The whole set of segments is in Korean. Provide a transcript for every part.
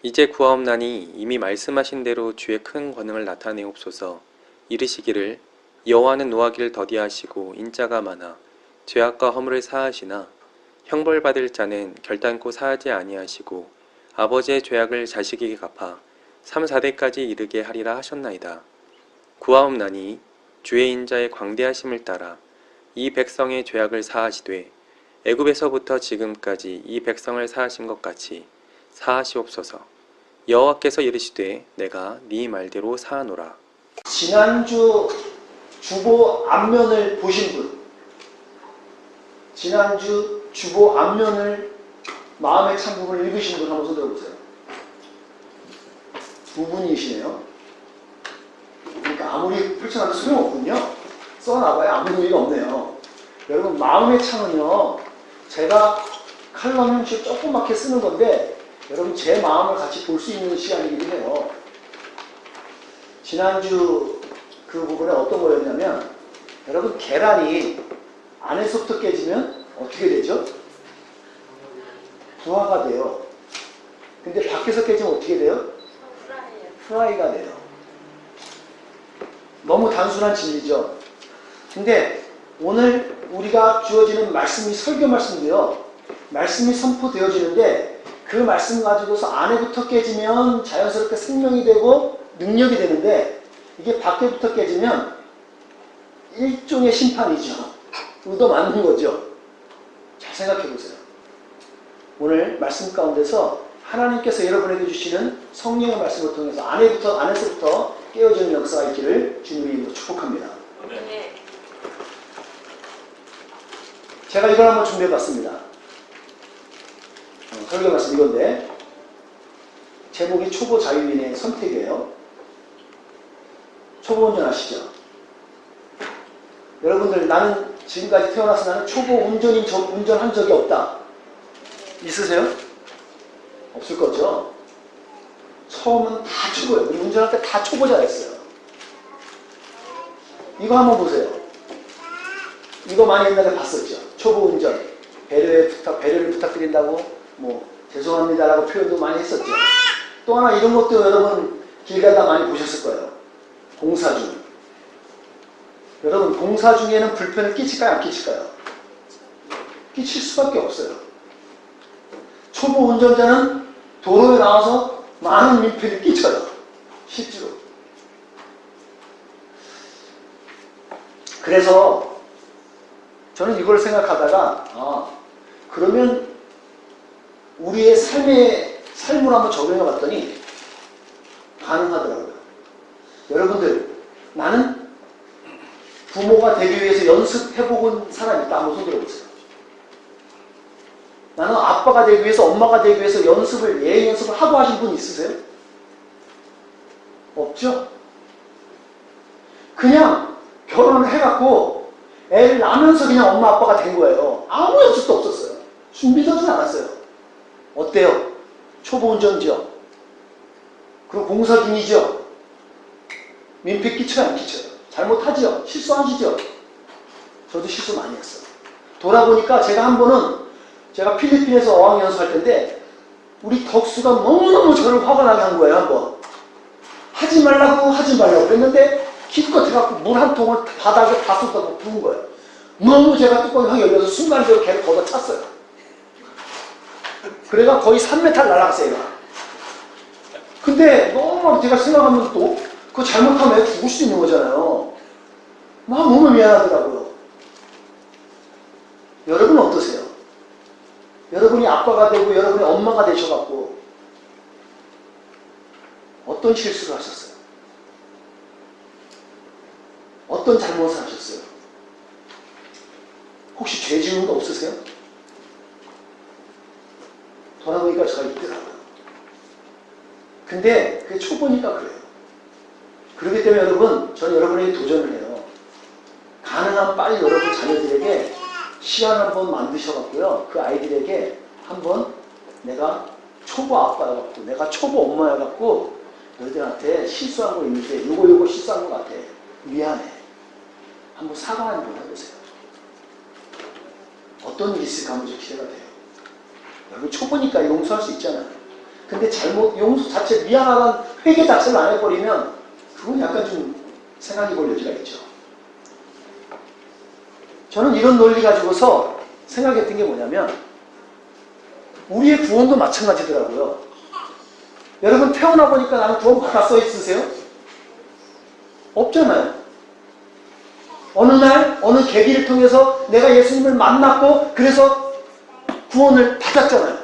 이제 구하옵나니 이미 말씀하신 대로 주의 큰 권능을 나타내옵소서. 이르시기를 여호와는 노하기를 더디하시고 인자가 많아 죄악과 허물을 사하시나 형벌받을 자는 결단코 사하지 아니하시고 아버지의 죄악을 자식에게 갚아 3, 4대까지 이르게 하리라 하셨나이다. 구하옵나니 주의 인자의 광대하심을 따라 이 백성의 죄악을 사하시되 애굽에서부터 지금까지 이 백성을 사하신 것 같이 사하시옵소서. 여호와께서 이르시되 내가 네 말대로 사하노라. 지난주 주보 앞면을 보신 분, 지난주 주보 앞면을 마음의 참 부분을 읽으신 분 한번 손 들어보세요. 두 분이시네요. 그러니까 아무리 펼쳐놔도 소용없군요. 써놔봐야 아무 의미가 없네요. 여러분, 마음의 창은요, 제가 칼럼 형식 조그맣게 쓰는 건데 여러분 제 마음을 같이 볼 수 있는 시간이기도 해요. 지난주 그 부분에 어떤 거였냐면, 여러분 계란이 안에서부터 깨지면 어떻게 되죠? 부화가 돼요. 근데 밖에서 깨지면 어떻게 돼요? 프라이가 돼요. 너무 단순한 진리죠. 근데 오늘 우리가 주어지는 말씀이 설교 말씀도요, 말씀이 선포되어지는데 그 말씀 가지고서 안에부터 깨지면 자연스럽게 생명이 되고 능력이 되는데, 이게 밖에부터 깨지면 일종의 심판이죠. 의도 맞는 거죠. 잘 생각해 보세요. 오늘 말씀 가운데서 하나님께서 여러분에게 주시는 성령의 말씀을 통해서 안에서부터 깨어지는 역사가 있기를 주님의 이름으로 축복합니다. 네. 제가 이걸 한번 준비해 봤습니다. 설교 말씀 이건데, 제목이 초보 자유인의 선택이에요. 초보 운전 아시죠? 여러분들, 나는 지금까지 태어나서 나는 초보 운전한 적이 없다. 있으세요? 없을 거죠? 처음은 다 초보예요. 우리 운전할 때 다 초보자였어요. 이거 한번 보세요. 이거 많이 옛날에 봤었죠? 초보 운전. 배려를 부탁드린다고, 죄송합니다라고 표현도 많이 했었죠. 또 하나, 이런 것도 여러분 길 가다 많이 보셨을 거예요. 공사 중. 여러분, 공사 중에는 불편을 끼칠까요? 안 끼칠까요? 끼칠 수밖에 없어요. 초보 운전자는 도로에 나와서 많은 민폐를 끼쳐요. 실제로. 그래서 저는 이걸 생각하다가, 그러면 우리의 삶을 한번 적용해 봤더니 가능하더라고요. 여러분들, 나는 부모가 되기 위해서 연습해본 사람이 있다. 한번 손 들어보세요. 나는 아빠가 되기 위해서, 엄마가 되기 위해서 예행 연습을 하고 하신 분 있으세요? 없죠? 그냥 결혼을 해갖고 애를 낳으면서 그냥 엄마 아빠가 된 거예요. 아무 연습도 없었어요. 준비도 하진 않았어요. 어때요? 초보 운전이죠? 그리고 공사 중이죠? 민폐 끼쳐요, 안 끼쳐요? 잘못하죠? 실수하시죠? 저도 실수 많이 했어요. 돌아보니까 제가 한 번은, 제가 필리핀에서 어학연수할 때인데 우리 덕수가 너무너무 저를 화가 나게 한 거예요. 한번 하지 말라고 그랬는데 기껏 해갖고 물 한 통을 바닥에 다 쏟아서 부은 거예요. 너무 제가 뚜껑이 확 열려서 순간적으로 걔를 걷어 찼어요. 그래가 거의 3m 날아갔어요. 근데 너무 제가 생각하면 또 그거 잘못하면 애 죽을 수 있는 거잖아요. 막 너무 미안하더라고요. 여러분은 어떠세요? 여러분이 아빠가 되고 여러분이 엄마가 되셔갖고 어떤 실수를 하셨어요? 어떤 잘못을 하셨어요? 혹시 죄 지은 거 없으세요? 돌아보니까 제가 있더라고요. 근데 그게 초보니까 그래요. 그렇기 때문에 여러분, 저는 여러분에게 도전을 해요. 가능한 빨리 여러분 자녀들에게 시간 한번 만드셔갖고요, 그 아이들에게 한번 내가 초보 아빠여갖고, 내가 초보 엄마여갖고 너희들한테 실수한 거 있는데 요거 실수한 거 같아. 미안해. 한번 사과 한번 해보세요. 어떤 일이 있을까 한번 좀 기대가 돼요. 여러분 초보니까 용서할 수 있잖아요. 근데 잘못 용서 자체 미안하다는 회개 자체를 안 해버리면 그건 약간 좀 생각이 볼 여지가 있죠. 저는 이런 논리 가지고서 생각했던 게 뭐냐면 우리의 구원도 마찬가지더라고요. 여러분 태어나 보니까 나는 구원 받았어 있으세요? 없잖아요. 어느 날 어느 계기를 통해서 내가 예수님을 만났고 그래서 구원을 받았잖아요.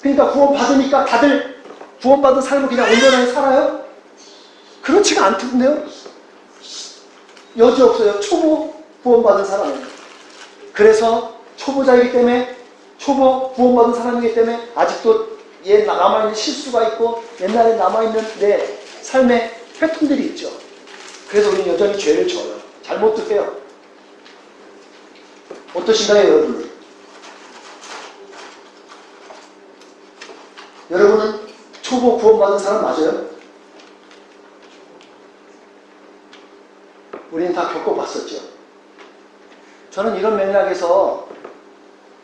그러니까 구원 받으니까 다들 구원받은 삶을 그냥 온전하게 살아요? 그렇지가 않던데요. 여지없어요. 초보 구원받은 사람은. 그래서 초보자이기 때문에 초보 구원받은 사람이기 때문에 아직도 남아있는 실수가 있고 옛날에 남아있는 내 삶의 패턴들이 있죠. 그래서 우리는 여전히 죄를 져요. 잘못도 해요. 어떠신가요, 여러분? 여러분은 초보 구원받은 사람 맞아요? 우리는 다 겪어봤었죠. 저는 이런 맥락에서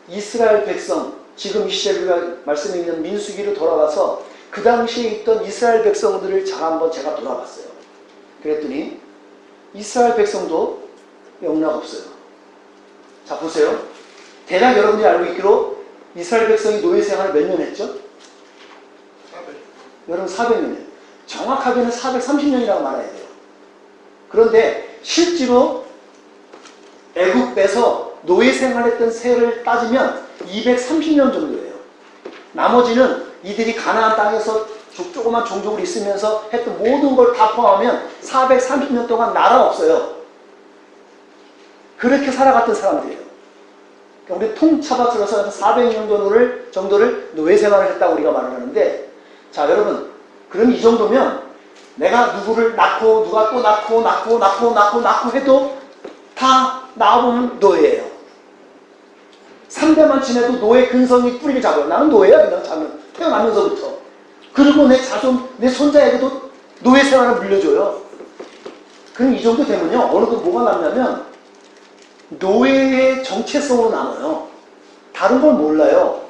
이스라엘 백성, 지금 이 시절에 우리가 말씀에 있는 민수기로 돌아가서 그 당시에 있던 이스라엘 백성들을 한번 제가 돌아봤어요. 그랬더니 이스라엘 백성도 영락 없어요. 자, 보세요. 대략 여러분들이 알고 있기로 이스라엘 백성이 노예 생활을 몇 년 했죠? 여러분 400년이에요. 정확하게는 430년이라고 말해야 돼요. 그런데 실제로 애국에서 노예 생활했던 세를 따지면 230년 정도예요. 나머지는 이들이 가나안 땅에서 조그만 종족으로 있으면서 했던 모든 걸 다 포함하면 430년 동안 나라 없어요. 그렇게 살아갔던 사람들이에요. 그러니까 우리 통차박스로서 400년 정도를 노예 생활을 했다고 우리가 말을 하는데, 자, 여러분, 그럼 이 정도면 내가 누구를 낳고 누가 또 낳고 해도 다 나와보면 노예예요. 3대만 지내도 노예 근성이 뿌리를 잡아요. 나는 노예야, 그냥 태어나면서부터. 그리고 내 자손, 내 손자에게도 노예 생활을 물려줘요. 그럼 이 정도 되면요, 어느 것 뭐가 남냐면 노예의 정체성으로 남아요. 다른 걸 몰라요.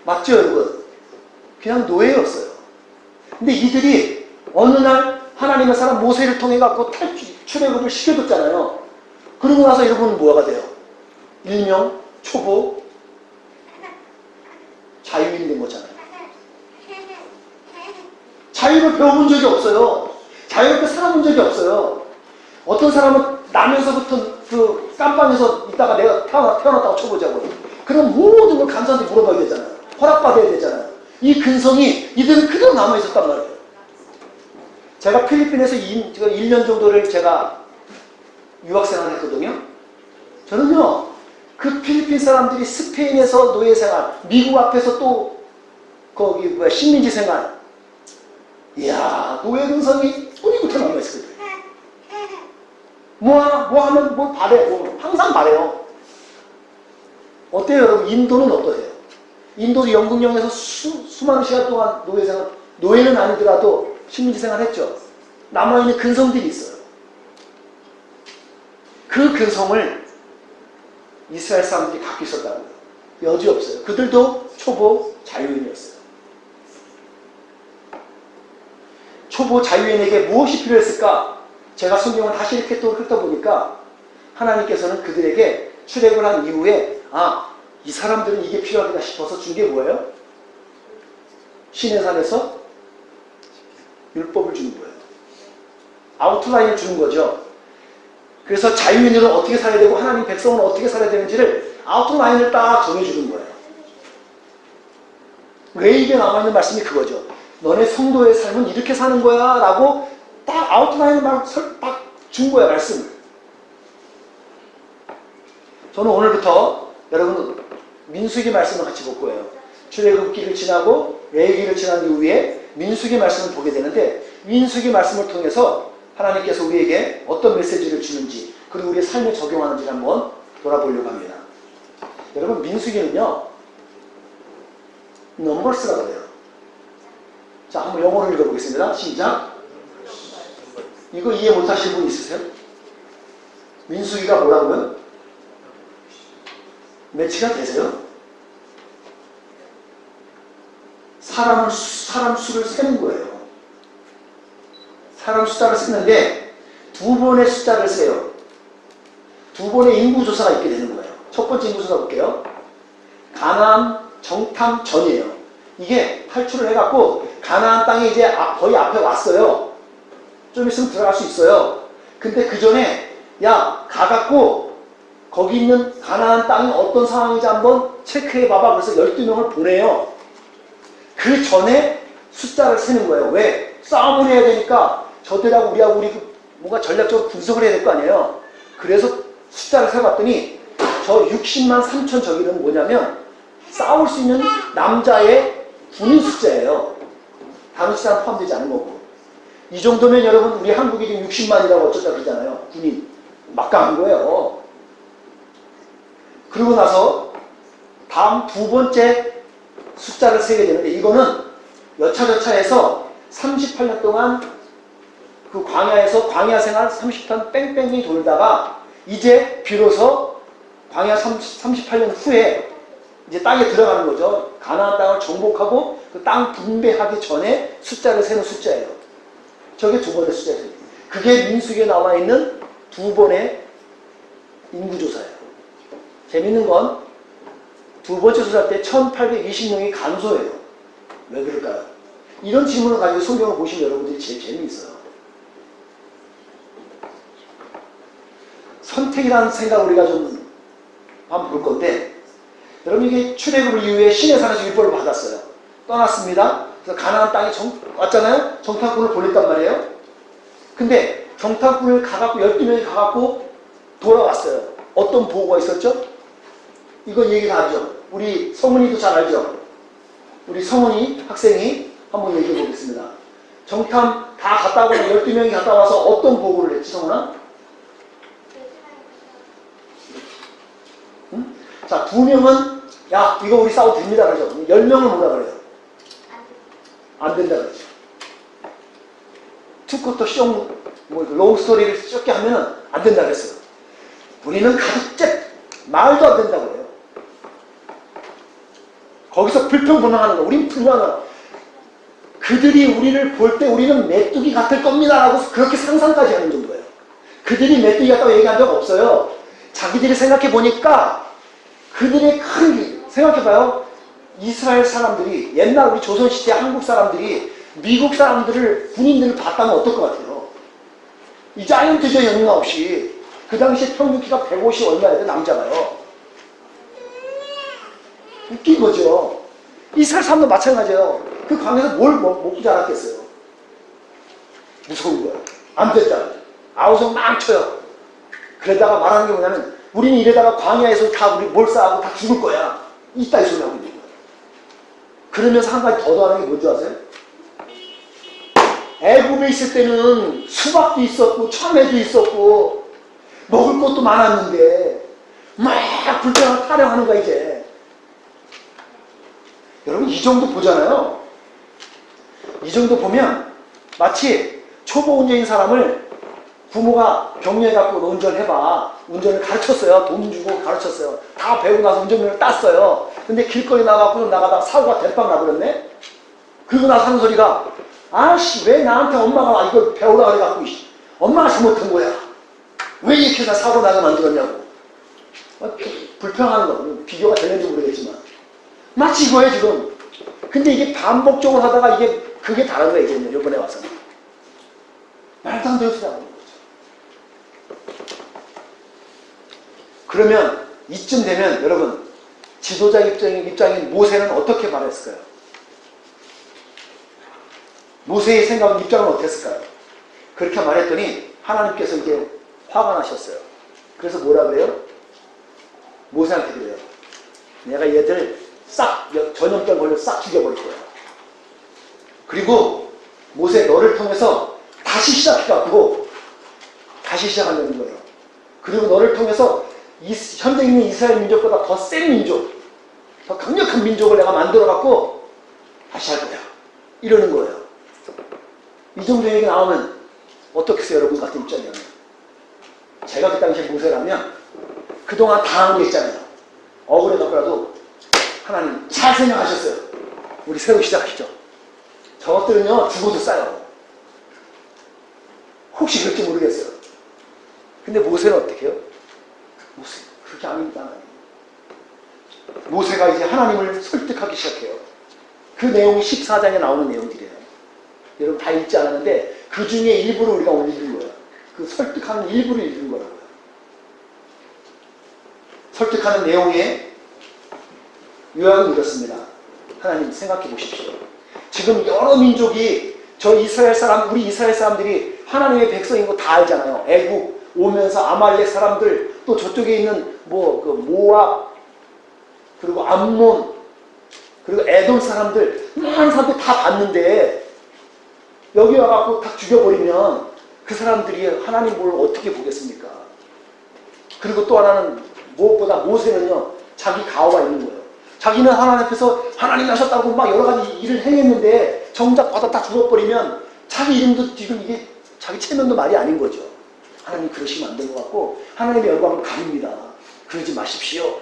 맞죠, 여러분? 그냥 노예였어요. 근데 이들이 어느 날 하나님의 사람 모세를 통해 갖고 출애굽을 시켜줬잖아요. 그러고 나서 여러분은 뭐가 돼요? 일명 초보 자유인이 된 거잖아요. 자유를 배워본 적이 없어요. 자유롭게 살아본 적이 없어요. 어떤 사람은 나면서부터 그 깜빵에서 있다가 내가 태어났다고 쳐보자고요. 그럼 모든 걸 간사한테 물어봐야 되잖아요. 허락받아야 되잖아요. 이 근성이 이들은 그대로 남아있었단 말이에요. 제가 필리핀에서 1년 정도를 제가 유학생활을 했거든요. 저는요, 그 필리핀 사람들이 스페인에서 노예 생활, 미국 앞에서 또 거기 식민지 생활, 이야, 노예 근성이 뿌리부터 남아있거든요. 뭐 하면 뭘 바래, 항상 바래요. 어때요, 여러분? 인도는 어떠세요? 인도도 영국령에서 수많은 시간 동안 노예 생활, 노예는 아니더라도 식민지 생활 했죠. 남아있는 근성들이 있어요. 그 근성을 이스라엘 사람들이 갖고 있었다는 거예요. 여지없어요. 그들도 초보 자유인이었어요. 초보 자유인에게 무엇이 필요했을까? 제가 성경을 다시 이렇게 또 훑어보니까 하나님께서는 그들에게 출애굽을 한 이후에 이 사람들은 이게 필요하겠다 싶어서 준 게 뭐예요? 시내산에서 율법을 주는 거예요. 아웃라인을 주는 거죠. 그래서 자유인으로 어떻게 살아야 되고 하나님 백성은 어떻게 살아야 되는지를 아웃라인을 딱 정해주는 거예요. 레위기에 남아있는 말씀이 그거죠. 너네 성도의 삶은 이렇게 사는 거야 라고 딱 아웃라인을 딱 준 거예요, 말씀을. 저는 오늘부터 여러분 민수기 말씀을 같이 볼 거예요. 출애굽기를 지나고 레위기를 지난 이후에 민수기 말씀을 보게 되는데, 민수기 말씀을 통해서 하나님께서 우리에게 어떤 메시지를 주는지, 그리고 우리의 삶에 적용하는지를 한번 돌아보려고 합니다. 여러분, 민수기는요, 넘버스라고 해요. 자, 한번 영어로 읽어보겠습니다. 시작. 이거 이해 못하시는 분 있으세요? 민수기가 뭐라고요? 매치가 되세요? 사람 수를 세는 거예요. 사람 숫자를 쓰는데 두 번의 숫자를 세요. 두 번의 인구조사가 있게 되는 거예요. 첫 번째 인구조사 볼게요. 가나안 정탐 전이에요. 이게 탈출을 해갖고 가나안 땅에 이제 거의 앞에 왔어요. 좀 있으면 들어갈 수 있어요. 근데 그 전에 야 가갖고 거기 있는 가나안 땅이 어떤 상황인지 한번 체크해 봐봐. 그래서 12명을 보내요. 그 전에 숫자를 세는 거예요. 왜? 싸움을 해야 되니까 저들하고 우리하고 뭔가 전략적으로 분석을 해야 될 거 아니에요. 그래서 숫자를 세봤더니 저 60만 3천 저기는 뭐냐면 싸울 수 있는 남자의 군인 숫자예요. 다른 숫자는 포함되지 않은 거고. 이 정도면 여러분 우리 한국이 지금 60만이라고 어쩌다 그러잖아요. 군인. 막강한 거예요. 그러고 나서 다음 두 번째 숫자를 세게 되는데 이거는 여차저차해서 38년 동안 그 광야에서 광야 생활 30년 뺑뺑이 돌다가 이제 비로소 광야 38년 후에 이제 땅에 들어가는 거죠. 가나안 땅을 정복하고 그 땅 분배하기 전에 숫자를 세는 숫자예요. 저게 두 번의 숫자예요. 그게 민수기에 나와 있는 두 번의 인구조사예요. 재밌는 건 두 번째 조사 때 1820명이 감소해요. 왜 그럴까요? 이런 질문을 가지고 성경을 보시면 여러분들이 제일 재미있어요. 선택이라는 생각을 우리가 좀 한번 볼 건데 여러분 이게 출애굽을 이후에 신의 산에서 율법을 받았어요. 떠났습니다. 그래서 가나안 땅에 왔잖아요. 정탐꾼을 보냈단 말이에요. 근데 정탐꾼을 가갖고 12명이 가갖고 돌아왔어요. 어떤 보고가 있었죠? 이건 얘기 다 알죠? 우리 성은이도 잘 알죠? 우리 성은이 학생이 한번 얘기해 보겠습니다. 정탐 다 갔다 오고 12명이 갔다 와서 어떤 보고를 했지, 성은아? 응? 자, 2명은 야 이거 우리 싸워도 됩니다 그러죠. 10명은 뭐라 그래요? 안 된다 그러죠. 투커터 숑 롱스토리를 쫓게 하면은 안 된다 그랬어요. 우리는 가득째 말도 안 된다 그래요. 거기서 불평불만하는 거. 우린 불만하는 그들이 우리를 볼 때 우리는 메뚜기 같을 겁니다 라고 그렇게 상상까지 하는 정도예요. 그들이 메뚜기 같다고 얘기한 적 없어요. 자기들이 생각해 보니까 그들의 큰 생각해봐요. 이스라엘 사람들이 옛날 우리 조선시대 한국 사람들이 미국 사람들을 군인들을 봤다면 어떨 것 같아요? 이 자이언트죠 영웅 없이. 그 당시에 평균 키가 150 얼마야 돼 남자가요. 웃긴 거죠. 이스라엘 사람도 마찬가지예요. 그 강에서 뭘 먹고 자랐겠어요. 무서운 거야. 안 됐다. 아우성 망쳐요. 그러다가 말하는 게 뭐냐면 우리는 이래다가 광야에서 다 우리 몰사하고 다 죽을 거야. 이따위 소리 하고 있는 거야. 그러면서 한 가지 더 더하는 게 뭔지 아세요? 애굽에 있을 때는 수박도 있었고 참외도 있었고 먹을 것도 많았는데 막 불평을 타령하는 거야 이제. 여러분 이 정도 보잖아요. 이 정도 보면 마치 초보 운전인 사람을 부모가 격려해갖고 너 운전해봐. 운전을 가르쳤어요. 돈 주고 가르쳤어요. 다 배우고 나서 운전면허를 땄어요. 근데 길거리 나가고 좀 나가다가 사고가 대빵 나버렸네? 그러고 나서 하는 소리가 아씨 왜 나한테 엄마가 이걸 배우라 그래갖고 엄마가 잘못한 거야. 왜 이렇게 해서 사고 나게 만들었냐고. 불평하는 거. 비교가 되는지 모르겠지만 마치 이거예요 지금. 근데 이게 반복적으로 하다가 그게 다른 거예요 이제 이번에 와서는. 말도 안 되는 소리 하는 거죠. 그러면 이쯤 되면 여러분 지도자 입장인 모세는 어떻게 말했을까요? 모세의 생각은 입장은 어땠을까요? 그렇게 말했더니 하나님께서 이제 화가 나셨어요. 그래서 뭐라 그래요? 모세한테 그래요. 내가 얘들 싹 전염병 걸려 싹 죽여버릴 거야. 그리고 모세 너를 통해서 다시 시작해갖고 다시 시작한다는 거예요. 그리고 너를 통해서 현재 있는 이스라엘 민족보다 더 센 민족, 더 강력한 민족을 내가 만들어갖고 다시 할 거야. 이러는 거예요. 이 정도 얘기 나오면 어떻겠어요 여러분 같은 입장이면. 제가 그 당시에 모세라면 그동안 당한 게 있잖아요. 억울해갖고라도 하나님 잘 생각하셨어요. 우리 새로 시작하시죠. 저것들은요, 죽어도 싸요. 혹시 그럴지 모르겠어요. 근데 모세는 어떻게 해요? 모세, 그렇게 아닙니다. 모세가 이제 하나님을 설득하기 시작해요. 그 내용이 14장에 나오는 내용들이에요. 여러분 다 읽지 않았는데 그 중에 일부를 우리가 오늘 읽은 거예요. 그 설득하는 일부를 읽은 거라고요. 설득하는 내용의 요약은 이렇습니다. 하나님 생각해 보십시오. 지금 여러 민족이 우리 이스라엘 사람들이 하나님의 백성인 거 다 알잖아요. 애국 오면서 아말렉 사람들, 또 저쪽에 있는 모압, 그리고 암몬, 그리고 에돔 사람들, 많은 사람들 다 봤는데 여기 와갖고 다 죽여버리면 그 사람들이 하나님 뭘 어떻게 보겠습니까? 그리고 또 하나는 무엇보다 모세는요, 자기 가오가 있는 거예요. 자기는 하나님 앞에서 하나님이 하셨다고 막 여러 가지 일을 행했는데 정작 받아 다 죽어버리면 자기 이름도 지금 이게 자기 체면도 말이 아닌 거죠. 하나님 그러시면 안 될 것 같고 하나님의 영광을 가립니다. 그러지 마십시오.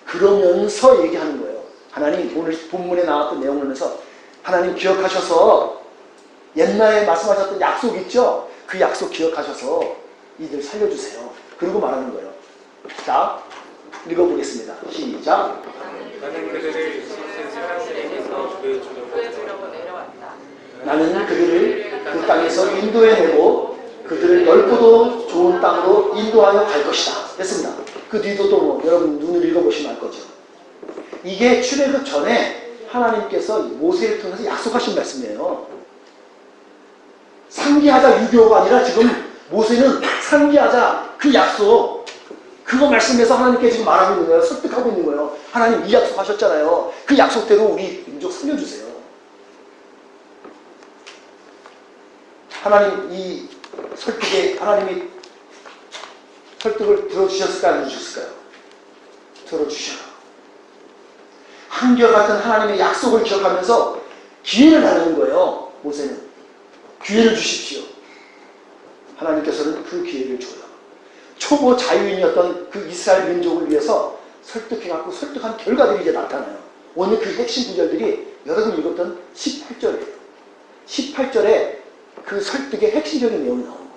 그러면서 얘기하는 거예요. 하나님 오늘 본문에 나왔던 내용을 보면서 하나님 기억하셔서 옛날에 말씀하셨던 약속 있죠? 그 약속 기억하셔서 이들 살려주세요. 그리고 말하는 거예요. 자, 읽어보겠습니다. 시작. 나는 그들을 사람들에게서 구해주려고 내려왔다. 나는 그들을 그 땅에서 인도해내고 그들을 넓고도 좋은 땅으로 인도하여 갈 것이다. 됐습니다. 그 뒤도 또 여러분 눈을 읽어보시면 알 거죠. 이게 출애굽 전에 하나님께서 모세를 통해서 약속하신 말씀이에요. 상기하자 유교가 아니라 지금 모세는 상기하자 그 약속, 그거 말씀에서 하나님께 지금 말하고 있는 거예요. 설득하고 있는 거예요. 하나님 이 약속 하셨잖아요. 그 약속대로 우리 민족 살려주세요. 하나님 이 설득에 하나님이 설득을 들어주셨을까 안 들어주셨을까요? 들어주셔요. 한결같은 하나님의 약속을 기억하면서 기회를 달라는 거예요. 모세는 기회를 주십시오. 하나님께서는 그 기회를 줘요. 초보 자유인이었던 그 이스라엘 민족을 위해서 설득해갖고 설득한 결과들이 이제 나타나요. 오늘 그 핵심 구절들이 여러분 읽었던 18절이에요. 18절에 그 설득의 핵심적인 내용이 나오는 거예요.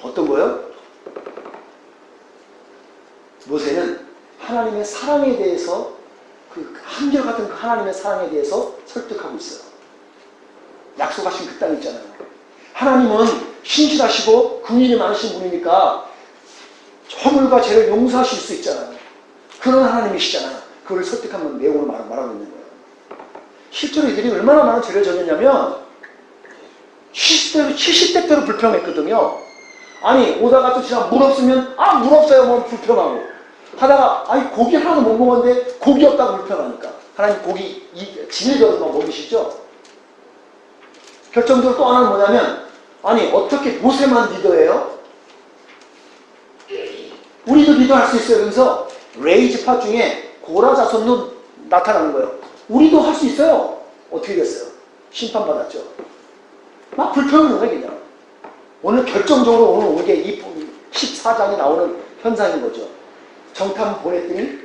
어떤 거요? 모세는 하나님의 사랑에 대해서 그 한결같은 그 하나님의 사랑에 대해서 설득하고 있어요. 약속하신 그 땅 있잖아요. 하나님은 신실하시고 긍휼이 많으신 분이니까 허물과 죄를 용서하실 수 있잖아요. 그런 하나님이시잖아요. 그걸 설득하는 내용을 말하고 있는 거예요. 실제로 이들이 얼마나 많은 죄를 졌느냐면 70대 때로 불평했거든요. 아니 오다가 또 지나 물 없으면 물 없어요 뭐 불평하고 하다가 고기 하나도 못 먹었는데 고기 없다고 불평하니까 하나님 고기 진해져서 먹이시죠. 결정적으로 또 하나는 뭐냐면 어떻게 모세만 리더예요? 우리도 리더할 수 있어요. 그래서 레이지파 중에 고라 자손도 나타나는 거예요. 우리도 할 수 있어요. 어떻게 됐어요? 심판받았죠. 막 불평하는 거예요. 그냥. 오늘 결정적으로 오늘 이게 이 14장에 나오는 현상인 거죠. 정탐 보냈더니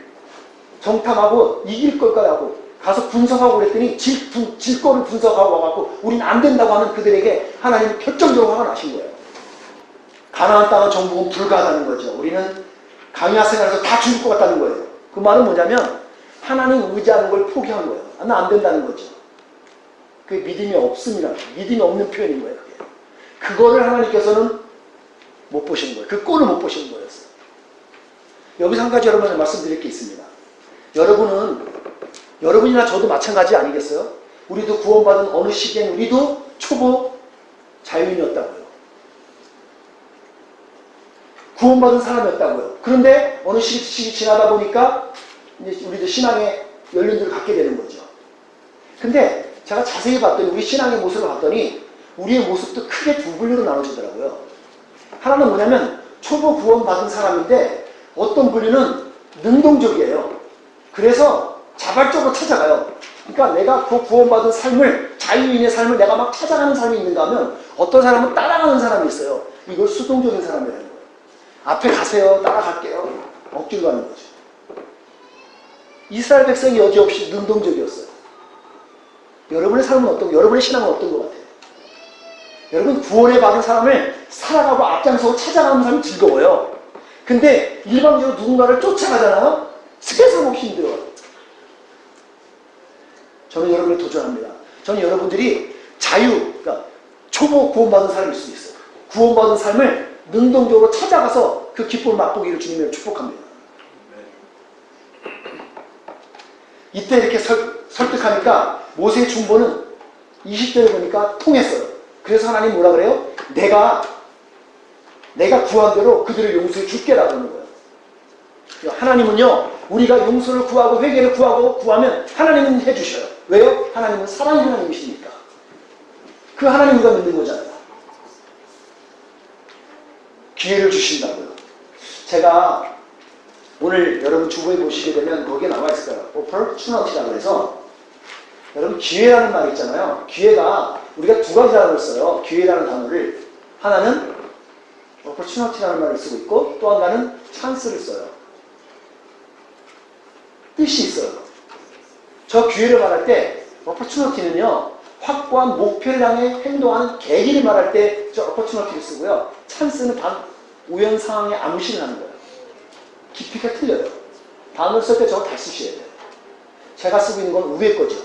정탐하고 이길 걸까 하고 가서 분석하고 그랬더니 질 거를 분석하고 와갖고 우린 안 된다고 하는 그들에게 하나님이 결정적으로 화가 나신 거예요. 가나안 땅은 정복은 불가하다는 거죠. 우리는 강야 생활에서 다 죽을 것 같다는 거예요. 그 말은 뭐냐면 하나님 의지하는 걸 포기한 거예요. 나 안 된다는 거죠. 그게 믿음이 없음이라는 거예요. 믿음이 없는 표현인 거예요. 그게. 그거를 하나님께서는 못 보시는 거예요. 그 꼴을 못 보시는 거였어요. 여기서 한 가지 여러분한테 말씀드릴 게 있습니다. 여러분이나 저도 마찬가지 아니겠어요? 우리도 구원받은 어느 시기엔 우리도 초보 자유인이었다고요. 구원받은 사람이었다고요. 그런데 어느 시기 지나다 보니까 이제 우리도 신앙의 연륜들을 갖게 되는 거죠. 근데 제가 자세히 봤더니 우리 신앙의 모습을 봤더니 우리의 모습도 크게 두 분류로 나눠지더라고요. 하나는 뭐냐면 초보 구원받은 사람인데 어떤 분류는 능동적이에요. 그래서 자발적으로 찾아가요. 그러니까 내가 그 구원받은 삶을, 자유인의 삶을 내가 막 찾아가는 삶이 있는가 하면 어떤 사람은 따라가는 사람이 있어요. 이걸 수동적인 사람이라는 거예요. 앞에 가세요. 따라갈게요. 억지로 가는 거죠. 이스라엘 백성이 여지없이 능동적이었어요. 여러분의 삶은 어떤, 여러분의 신앙은 어떤 것 같아요? 여러분 구원에 받은 사람을 살아가고 앞장서고 찾아가는 사람이 즐거워요. 근데 일방적으로 누군가를 쫓아가잖아요? 세상 없이 힘들어요. 저는 여러분을 도전합니다. 저는 여러분들이 그러니까 초보 구원받은 사람일 수도 있어요. 구원받은 삶을 능동적으로 찾아가서 그 기쁨을 맛보기를 주님을 축복합니다. 이때 이렇게 설득하니까 모세의 중보는 20절에 보니까 통했어요. 그래서 하나님 뭐라 그래요? 내가 구한 대로 그들을 용서해 줄게라고 하는 거예요. 하나님은요, 우리가 용서를 구하고 회개를 구하면 하나님은 해주셔요. 왜요? 하나님은 사랑의 하나님이시니까. 그 하나님 우리가 믿는 거잖아요. 기회를 주신다고요. 제가 오늘 여러분 주보에 보시게 되면 거기에 나와 있을 거예요. opportunity라고 해서 여러분 기회라는 말이 있잖아요. 기회가 우리가 두 가지 단어를 써요. 기회라는 단어를 하나는 opportunity라는 말을 쓰고 있고 또 하나는 찬스를 써요. 뜻이 있어요. 저 기회를 말할 때 opportunity는요 확고한 목표를 향해 행동하는 계기를 말할 때 저 opportunity를 쓰고요. 찬스는 우연 상황에 암시를 하는 거예요. 깊이가 틀려요. 단어를 쓸 때 저거 다 쓰셔야 돼요. 제가 쓰고 있는 건 위의 거죠.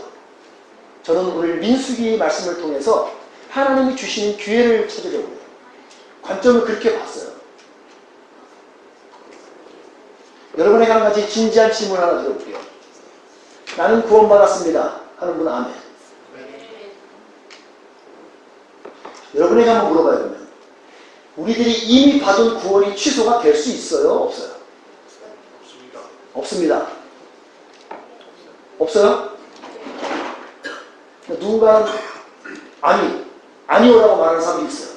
저는 오늘 민수기 말씀을 통해서 하나님이 주시는 기회를 찾으려고 해요. 관점을 그렇게 봤어요. 여러분에게 한 가지 진지한 질문 하나 드려볼게요. 나는 구원받았습니다. 하는 분은 아멘. 여러분에게 한번 물어봐요. 그러면 우리들이 이미 받은 구원이 취소가 될 수 있어요? 없어요? 없습니다. 없어요? 누군가는 아니오라고 말하는 사람이 있어요.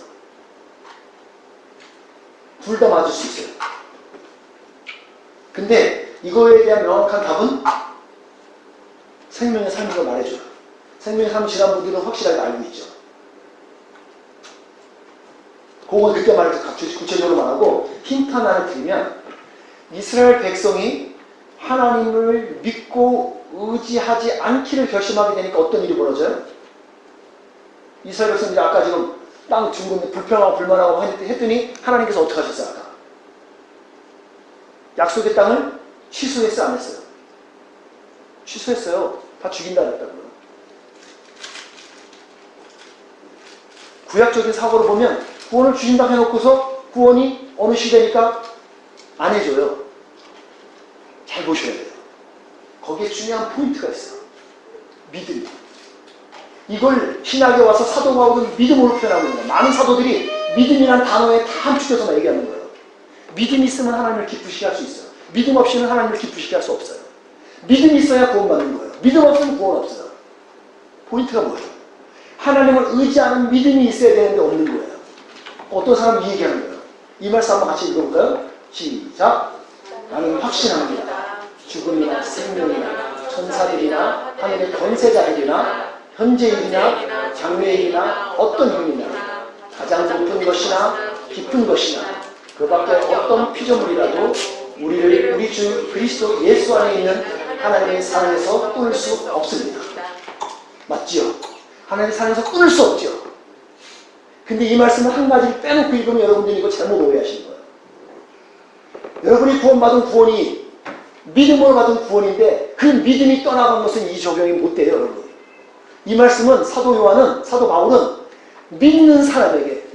둘 다 맞을 수 있어요. 근데 이거에 대한 명확한 답은 생명의 삶으로 말해줘요. 생명의 삶을 지난 분들은 확실하게 알고 있죠. 그건 그때 말해서 구체적으로 말하고 힌트 하나를 드리면 이스라엘 백성이 하나님을 믿고 의지하지 않기를 결심하게 되니까 어떤 일이 벌어져요? 이스라엘 백성들이 아까 지금 땅 중국에 불평하고 불만하고 했더니 하나님께서 어떻게 하셨어요? 아까? 약속의 땅을 취소했어요? 안 했어요? 취소했어요. 다 죽인다 그랬다고요. 구약적인 사고로 보면 구원을 주신다고 해놓고서 구원이 어느 시대니까 안 해줘요. 잘 보셔야 돼요. 거기에 중요한 포인트가 있어요. 믿음. 이걸 신학에 와서 사도 바울은 믿음으로 표현하고 있는 거예요. 많은 사도들이 믿음이라는 단어에 다 함축해서 얘기하는 거예요. 믿음이 있으면 하나님을 기쁘시게 할 수 있어요. 믿음 없이는 하나님을 기쁘시게 할 수 없어요. 믿음이 있어야 구원받는 거예요. 믿음 없으면 구원 없어요. 포인트가 뭐예요? 하나님을 의지하는 믿음이 있어야 되는데 없는 거예요. 어떤 사람이 이 얘기하는 거예요. 이 말씀 한번 같이 읽어볼까요? 시작. 나는 확신합니다. 죽음이나 생명이나 천사들이나 하늘의 권세자들이나 현재일이나 장래일이나 어떤 일이나 가장 높은 것이나 깊은 것이나 그 밖에 어떤 피조물이라도 우리를 우리 주 그리스도 예수 안에 있는 하나님의 사랑에서 끊을 수 없습니다. 맞지요? 하나님의 사랑에서 끊을 수 없죠. 근데 이 말씀을 한 가지를 빼놓고 읽으면 여러분들이 이거 잘못 오해하시는 거예요. 여러분이 구원받은 구원이 믿음으로 받은 구원인데 그 믿음이 떠나간 것은 이 적용이 못 돼요, 여러분. 이 말씀은 사도 바울은 믿는 사람에게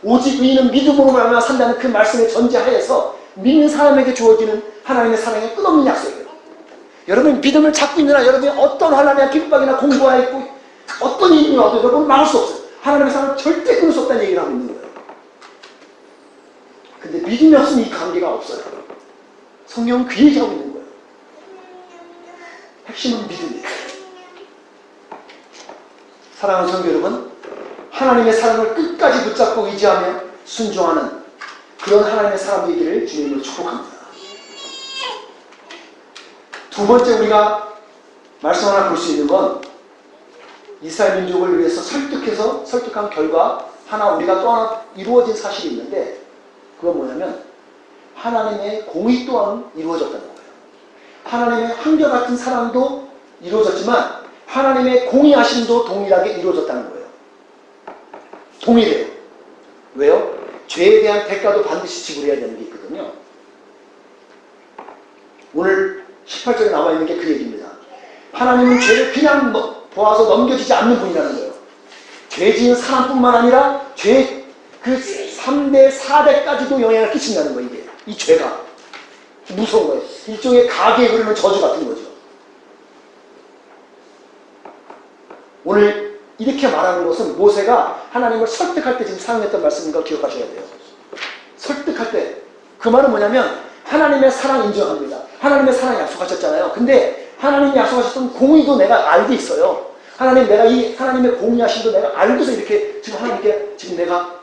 오직 의인은 믿음으로 말미암아 산다는 그 말씀의 전제하에서 믿는 사람에게 주어지는 하나님의 사랑의 끝없는 약속이에요. 여러분이 믿음을 잡고 있느라 여러분이 어떤 환난이나 핍박이나 공부가 있고 어떤 일이 와도 여러분은 막을 수 없어요. 하나님의 사랑을 절대 끊을 수 없다는 얘기를 하고 있는 거예요. 근데 믿음이 없으면 이 관계가 없어요. 성경은 그 얘기하고 있는 거예요. 핵심은 믿음이에요. 사랑하는 성도 여러분, 하나님의 사랑을 끝까지 붙잡고 의지하며 순종하는 그런 하나님의 사람 되기를 주님으로 축복합니다. 두 번째 우리가 말씀 하나 볼 수 있는 건 이스라엘 민족을 위해서 설득한 결과 하나 우리가 또 하나 이루어진 사실이 있는데 그건 뭐냐면 하나님의 공의 또한 이루어졌다는 거예요. 하나님의 한결같은 사랑도 이루어졌지만 하나님의 공의하심도 동일하게 이루어졌다는 거예요. 동일해요. 왜요? 죄에 대한 대가도 반드시 지불해야 되는 게 있거든요. 오늘 18절에 나와 있는 게 그 얘기입니다. 하나님은 죄를 그냥 보아서 넘겨지지 않는 분이라는 거예요. 죄 지은 사람뿐만 아니라 죄 그 3대, 4대까지도 영향을 끼친다는 거예요. 이게. 이 죄가. 무서운 거예요. 일종의 가게에 흐르는 저주 같은 거죠. 오늘 이렇게 말하는 것은 모세가 하나님을 설득할 때 지금 사용했던 말씀인 걸 기억하셔야 돼요. 설득할 때. 그 말은 뭐냐면 하나님의 사랑 인정합니다. 하나님의 사랑 약속하셨잖아요. 근데 하나님이 약속하셨던 공의도 내가 알고 있어요. 하나님, 내가 이 하나님의 공의하심도 내가 알고서 이렇게 지금 하나님께 지금 내가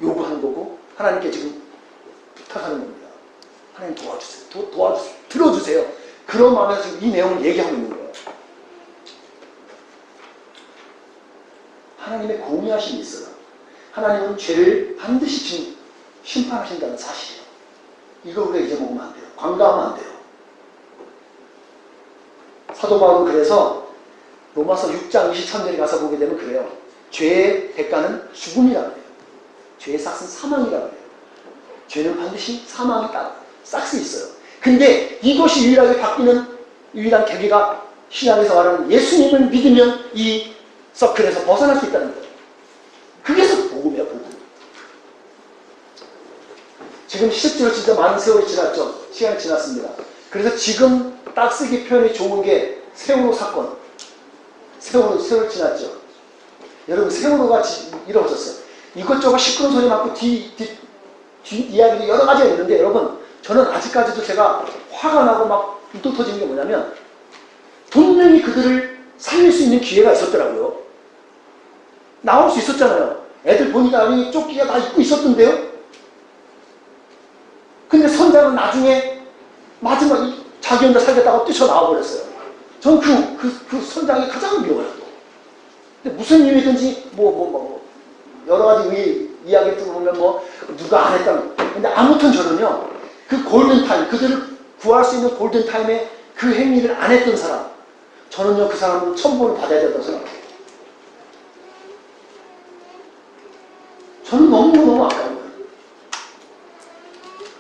요구하는 거고 하나님께 지금 부탁하는 겁니다. 하나님 도와주세요. 도와주세요. 들어주세요. 그런 마음에서 지금 이 내용을 얘기하고 있는 거예요. 하나님의 공의하심이 있어요. 하나님은 죄를 반드시 지금 심판하신다는 사실이에요. 이걸 우리가 잊어먹으면 안 돼요. 관가하면 안 돼요. 사도 바울은 그래서 로마서 6장 23절에 가서 보게 되면 그래요. 죄의 대가는 죽음이라고 해요. 죄의 싹은 사망이라고 해요. 죄는 반드시 사망이 싹스 있어요. 근데 이것이 유일하게 바뀌는 유일한 계기가 신약에서 말하는 예수님을 믿으면 이 서클에서 벗어날 수 있다는 거예요. 그게 복음이에요, 복음. 지금 실제로 진짜 많은 세월이 지났죠. 시간이 지났습니다. 그래서 지금 딱 쓰기 표현이 좋은 게 세월호 사건. 세월 지났죠. 여러분, 세월호가 이루어졌어요. 이것저것 시끄러운 소리 많고 뒤 이야기도 여러 가지가 있는데 여러분, 저는 아직까지도 제가 화가 나고 막 불도 터지는 게 뭐냐면 분명히 그들을 살릴 수 있는 기회가 있었더라고요. 나올 수 있었잖아요. 애들 보니까 조끼가 다 입고 있었던데요. 근데 선장은 나중에 마지막 자기 혼자 살겠다고 뛰쳐나와 버렸어요. 전 그 선장이 가장 미워요. 근데 무슨 이유든지 여러 가지 이야기 들어보면 누가 안 했다는. 근데 아무튼 저는요, 그 골든타임, 그들을 구할 수 있는 골든타임에 그 행위를 안 했던 사람, 저는요, 그 사람은 천벌을 받아야 된다고 생각해요. 저는 너무너무 아까운 거예요.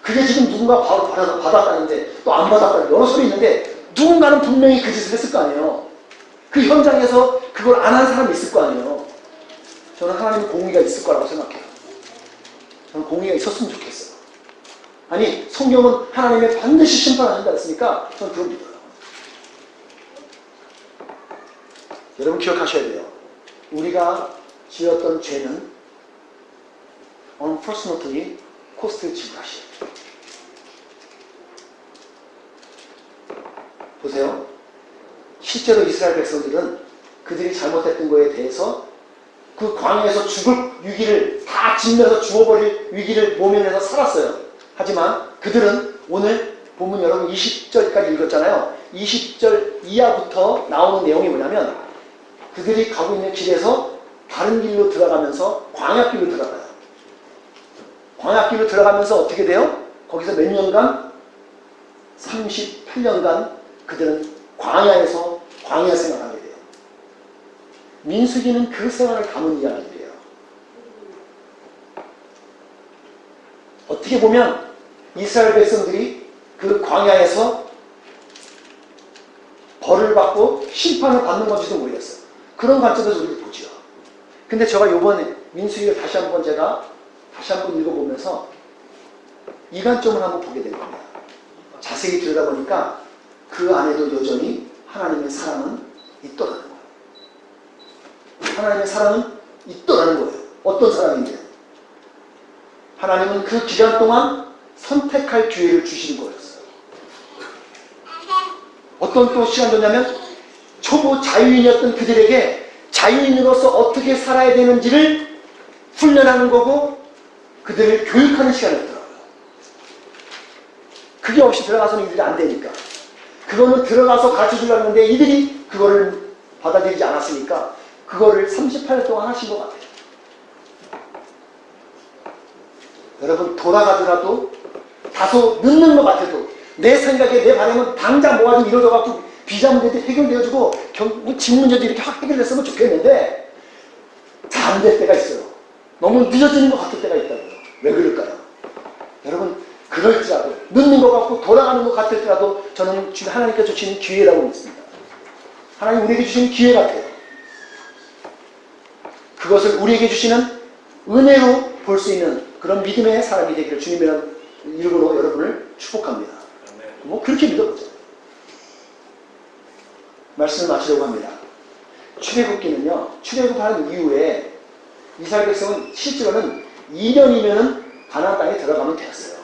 그게 지금 누군가 바로 받았다는데 또 안 받았다는 여러 소리 있는데 누군가는 분명히 그 짓을 했을 거 아니에요. 그 현장에서 그걸 안 한 사람이 있을 거 아니에요. 저는 하나님의 공의가 있을 거라고 생각해요. 저는 공의가 있었으면 좋겠어요. 아니, 성경은 하나님의 반드시 심판하신다 했으니까 저는 그걸 믿어요. 여러분 기억하셔야 돼요. 우리가 지었던 죄는 unfortunately 코스트를 지불하셔야 돼요. 보세요. 실제로 이스라엘 백성들은 그들이 잘못했던 거에 대해서 그 광야에서 죽을 위기를 다 짓면서 죽어버릴 위기를 모면해서 살았어요. 하지만 그들은 오늘 본문 여러분 20절까지 읽었잖아요. 20절 이하부터 나오는 내용이 뭐냐면 그들이 가고 있는 길에서 다른 길로 들어가면서 광야길로 들어가요. 광야길로 들어가면서 어떻게 돼요? 거기서 몇 년간? 38년간 그들은 광야에서 광야 생활하게 돼요. 민수기는 그 생활을 담은 이야기예요. 어떻게 보면 이스라엘 백성들이 그 광야에서 벌을 받고 심판을 받는 건지도 모르겠어요. 그런 관점에서 우리도 보죠. 근데 제가 이번에 민수기를 다시 한번 읽어보면서 이 관점을 한번 보게 된 겁니다. 자세히 들여다보니까 그 안에도 여전히 하나님의 사랑은 있더라는 거예요. 하나님의 사랑은 있더라는 거예요. 어떤 사랑인데요? 하나님은 그 기간 동안 선택할 기회를 주시는 거였어요. 어떤 또 시간 줬냐면 초보 자유인이었던 그들에게 자유인으로서 어떻게 살아야 되는지를 훈련하는 거고 그들을 교육하는 시간이었더라고요. 그게 없이 들어가서는 이들이 안 되니까. 그거는 들어가서 가르쳐주려고 했는데 이들이 그거를 받아들이지 않았으니까 그거를 38년 동안 하신 것 같아요. 여러분 돌아가더라도 다소 늦는 것 같아도 내 생각에 내 바람은 당장 뭐가 좀 이루어져갖고 비자 문제도 해결되어지고 집 문제도 이렇게 확 해결됐으면 좋겠는데 잘 안 될 때가 있어요. 너무 늦어지는 것 같을 때가 있다고요. 왜 그럴까요? 여러분 그럴지라도 늦는 것 같고 돌아가는 것 같을지라도 저는 하나님께서 주시는 기회라고 믿습니다. 하나님 우리에게 주시는 기회 같아요. 그것을 우리에게 주시는 은혜로 볼 수 있는 그런 믿음의 사람이 되기를 주님이라는 이름으로 여러분을 축복합니다. 뭐 그렇게 믿어보자. 말씀을 마치려고 합니다. 출애굽기는요, 출애굽하는 이후에 이스라엘 백성은 실제로는 2년이면은 가나안 땅에 들어가면 되었어요.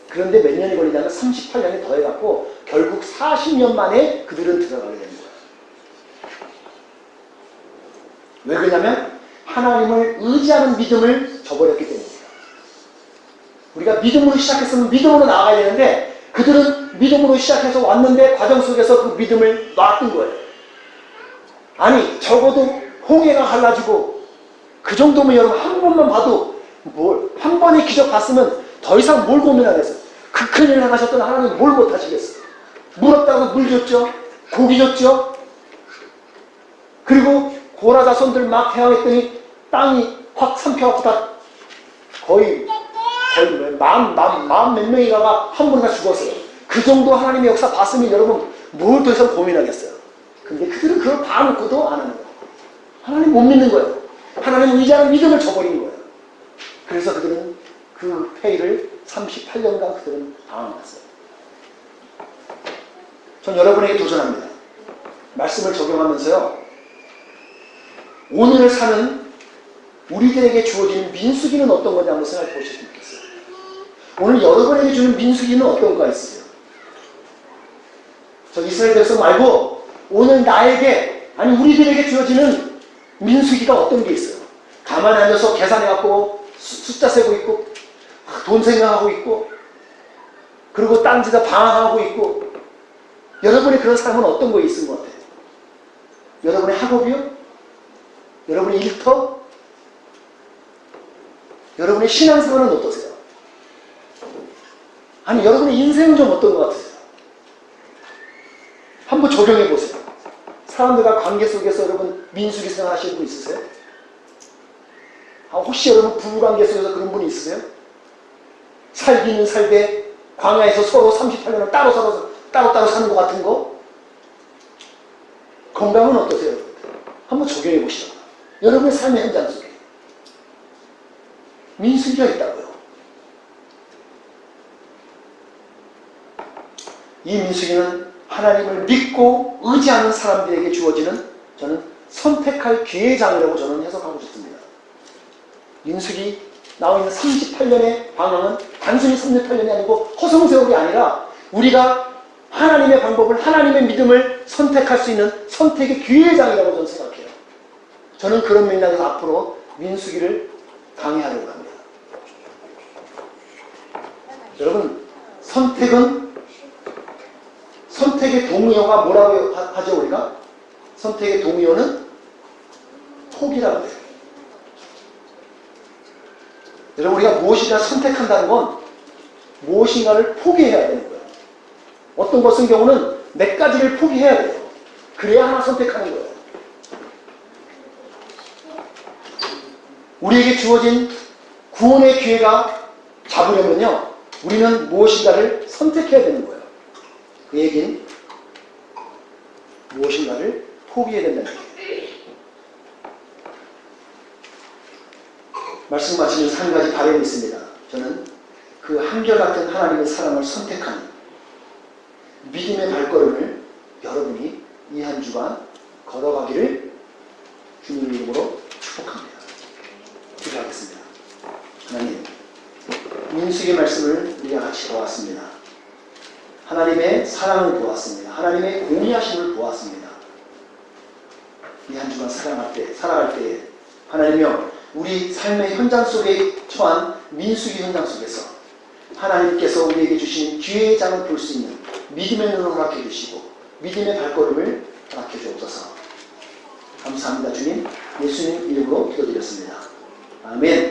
그런데 몇 년이 걸리냐면 38년이 더해갖고 결국 40년 만에 그들은 들어가게 되는 거예요. 왜 그러냐면 하나님을 의지하는 믿음을 저버렸기 때문입니다. 우리가 믿음으로 시작했으면 믿음으로 나아가야 되는데 그들은 믿음으로 시작해서 왔는데 과정 속에서 그 믿음을 놨던 거예요. 아니 적어도 홍해가 갈라지고 그 정도면 여러분 한 번만 봐도 한 번의 기적 봤으면 더 이상 뭘 고민하겠어요. 그 큰일을 당하셨던 하나님 뭘 못하시겠어요. 물 없다고 물 줬죠. 고기 줬죠. 그리고 고라 자손들 막 대항했더니 땅이 확 삼켜갖고 다 거의 만 몇 명이가가 한 번이나 죽었어요. 그 정도 하나님의 역사 봤으면 여러분 뭘 더 이상 고민하겠어요. 근데 그들은 그걸 봐놓고도 안 하는 거예요. 하나님 못 믿는 거예요. 하나님 의지하는 믿음을 저버린 거예요. 그래서 그들은 그 회의를 38년간 그들은 당황했어요. 전 여러분에게 도전합니다. 말씀을 적용하면서요. 오늘을 사는 우리들에게 주어지는 민수기는 어떤 건지 한번 생각해 보셨으면 좋겠어요. 오늘 여러분에게 주는 민수기는 어떤 거가 있으세요? 저 이스라엘 백성 말고 오늘 나에게 아니 우리들에게 주어지는 민수기가 어떤 게 있어요? 가만히 앉아서 계산해갖고 숫자 세고 있고 돈 생각하고 있고 그리고 딴짓에 방황하고 있고 여러분의 그런 삶은 어떤 거에 있은 것 같아요? 여러분의 학업이요? 여러분의 일터? 여러분의 신앙생활은 어떠세요? 아니 여러분의 인생은 좀 어떤 것 같으세요? 한번 적용해 보세요. 사람들과 관계 속에서 여러분 민수기 생활하시는 분 있으세요? 혹시 여러분 부부관계 속에서 그런 분이 있으세요? 살기는 살되 광야에서 서로 38년을 따로 사는 것 같은 거? 건강은 어떠세요? 한번 적용해 보시죠. 여러분의 삶의 현장 속에 민수기가 있다고요. 이 민수기는 하나님을 믿고 의지하는 사람들에게 주어지는 저는 선택할 기회의 장이라고 저는 해석하고 싶습니다. 민수기 나와 있는 38년의 방황은 단순히 38년이 아니고 허송세월이 아니라 우리가 하나님의 방법을 하나님의 믿음을 선택할 수 있는 선택의 기회의 장이라고 저는 생각해요. 저는 그런 맥락에서 앞으로 민수기를 강의하려고 합니다. 여러분 선택의 동의어가 뭐라고 하죠 우리가? 선택의 동의어는 포기라고 해요. 여러분 우리가 무엇인가 선택한다는 건 무엇인가를 포기해야 되는 거예요. 어떤 것은 경우는 몇 가지를 포기해야 돼요. 그래야 하나 선택하는 거예요. 우리에게 주어진 구원의 기회가 잡으려면요. 우리는 무엇인가를 선택해야 되는 거예요. 그 얘기는 무엇인가를 포기해야 된다는 얘기예요. 말씀 마치면서 한 가지 바람이 있습니다. 저는 그 한결같은 하나님의 사랑을 선택하는 믿음의 발걸음을 여러분이 이 한 주간 걸어가기를 주님의 이름으로 축복합니다. 기도하겠습니다. 하나님, 민수기의 말씀을 우리가 같이 보았습니다. 하나님의 사랑을 보았습니다. 하나님의 공의하심을 보았습니다. 이 한 주간 살아갈 때에 하나님이여 우리 삶의 현장 속에 처한 민수기 현장 속에서 하나님께서 우리에게 주신 기회의 장을 볼 수 있는 믿음의 눈을 허락해 주시고 믿음의 발걸음을 허락해 주옵소서. 감사합니다. 주님, 예수님 이름으로 기도드렸습니다. 아멘.